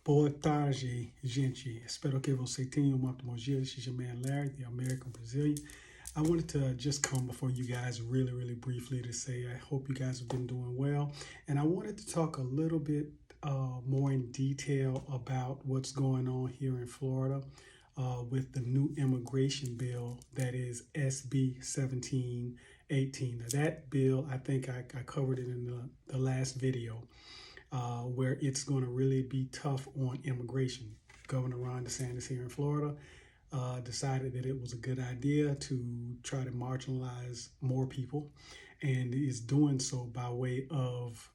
Boa tarde, gente. Espero que você tenha um ótimo dia. This is your man Larry, the American Brazilian. I wanted to just come before you guys really briefly to say I hope you guys have been doing well. And I wanted to talk a little bit more in detail about what's going on here in Florida with the new immigration bill that is SB 1718. Now, that bill, I think I covered it in the last video. Where it's going to really be tough on immigration. Governor Ron DeSantis here in Florida decided that it was a good idea to try to marginalize more people, and is doing so by way of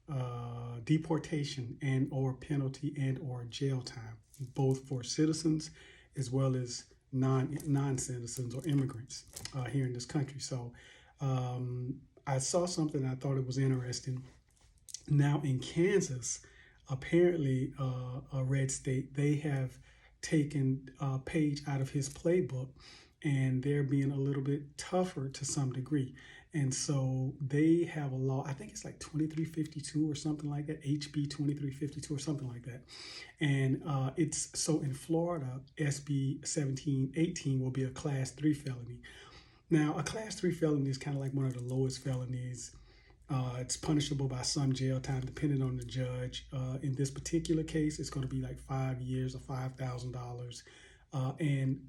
deportation and or penalty and or jail time, both for citizens as well as non-citizens or immigrants here in this country. So I saw something, I thought it was interesting. Now in Kansas, apparently a red state, they have taken a page out of his playbook, and they're being a little bit tougher to some degree. And so they have a law, I think it's like 2352 or something like that, HB 2352 or something like that. And it's so in Florida, SB 1718 will be a class 3 felony. Now, a class 3 felony is kind of like one of the lowest felonies. It's punishable by some jail time, depending on the judge. In this particular case, it's going to be like 5 years or $5,000. And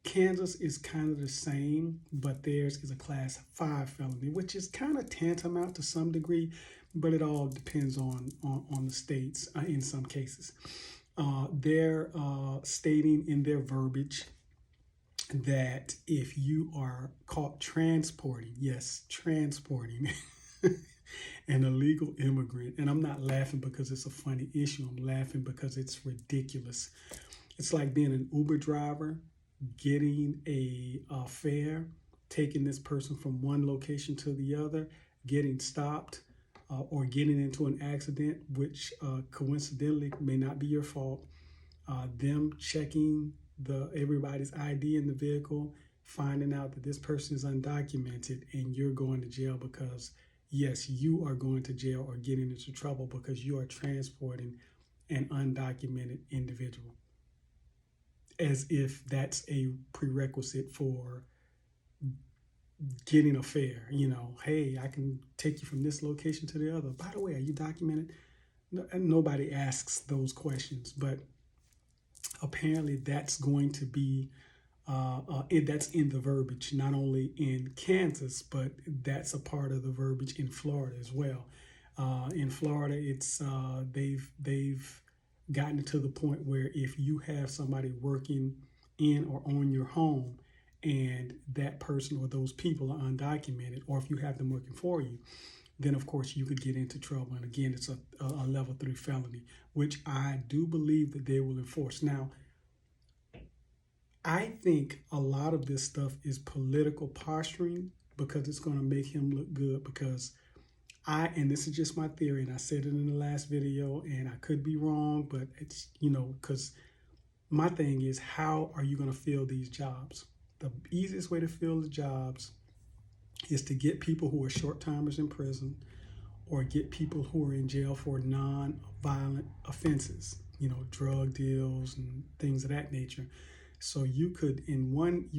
Kansas is kind of the same, but theirs is a class 5 felony, which is kind of tantamount to some degree, but it all depends on the states in some cases. They're stating in their verbiage that if you are caught transporting, yes, transporting, an illegal immigrant, and I'm not laughing because it's a funny issue, I'm laughing because it's ridiculous. It's like being an Uber driver, getting a fare, taking this person from one location to the other, getting stopped, or getting into an accident, which coincidentally may not be your fault, them checking everybody's ID in the vehicle, finding out that this person is undocumented, and you're going to jail because yes, you are going to jail or getting into trouble because you are transporting an undocumented individual. As if that's a prerequisite for getting a fare. You know, hey, I can take you from this location to the other. By the way, are you documented? No, nobody asks those questions, but apparently that's going to be that's in the verbiage, not only in Kansas, but that's a part of the verbiage in Florida as well. In Florida, it's they've gotten to the point where if you have somebody working in or on your home, and that person or those people are undocumented, or if you have them working for you, then of course you could get into trouble. And again, it's a level 3 felony, which I do believe that they will enforce. Now, I think a lot of this stuff is political posturing because it's going to make him look good. Because and this is just my theory, and I said it in the last video, and I could be wrong, but it's, because my thing is, how are you going to fill these jobs? The easiest way to fill the jobs is to get people who are short-timers in prison, or get people who are in jail for non-violent offenses, drug deals and things of that nature. So you could, in one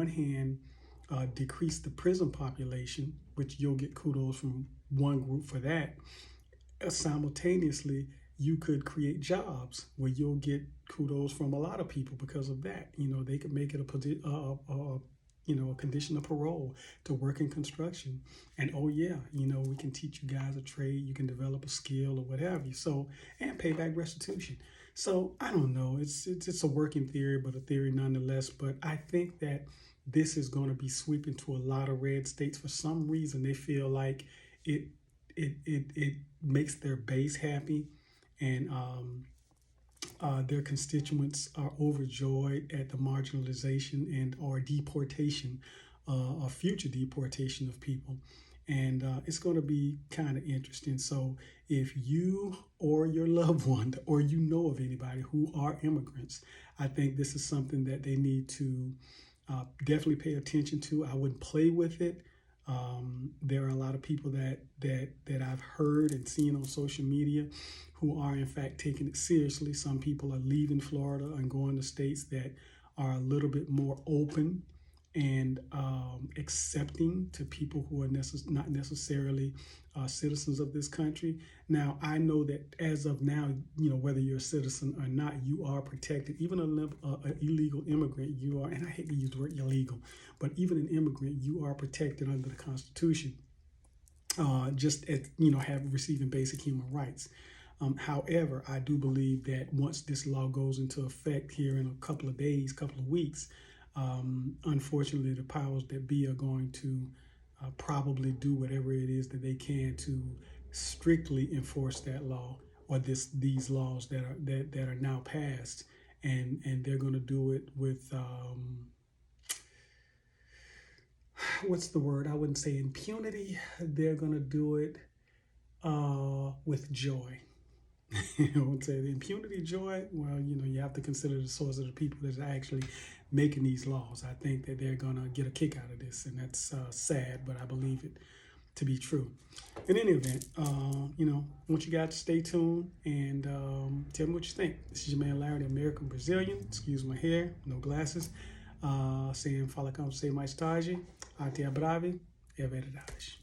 hand, decrease the prison population, which you'll get kudos from one group for that. Simultaneously, you could create jobs where you'll get kudos from a lot of people because of that. They could make it a condition of parole to work in construction. And oh yeah, we can teach you guys a trade, you can develop a skill or what have you. So, and pay back restitution. So I don't know, it's a working theory, but a theory nonetheless. But I think that this is going to be sweeping to a lot of red states. For some reason, they feel like it makes their base happy, and their constituents are overjoyed at the marginalization and or deportation, or future deportation of people. And it's going to be kind of interesting. So if you or your loved one, or of anybody who are immigrants, I think this is something that they need to definitely pay attention to. I wouldn't play with it. There are a lot of people that I've heard and seen on social media who are in fact taking it seriously. Some people are leaving Florida and going to states that are a little bit more open and accepting to people who are not necessarily citizens of this country. Now, I know that as of now, whether you're a citizen or not, you are protected. Even an illegal immigrant, you are, and I hate to use the word illegal, but even an immigrant, you are protected under the Constitution, just as, receiving basic human rights. However, I do believe that once this law goes into effect here in a couple of days, couple of weeks, unfortunately, the powers that be are going to probably do whatever it is that they can to strictly enforce that law or these laws that are now passed, and they're going to do it with what's the word? I wouldn't say impunity. They're going to do it with joy. I would say the impunity, joy. Well, you have to consider the source of the people that are actually making these laws. I think that they're gonna get a kick out of this, and that's sad, but I believe it to be true. In any event, I want you guys to stay tuned and tell me what you think. This is your man Larry, the American Brazilian. Excuse my hair, no glasses. Saying fala como você mais tarde. Até a breve. É verdade.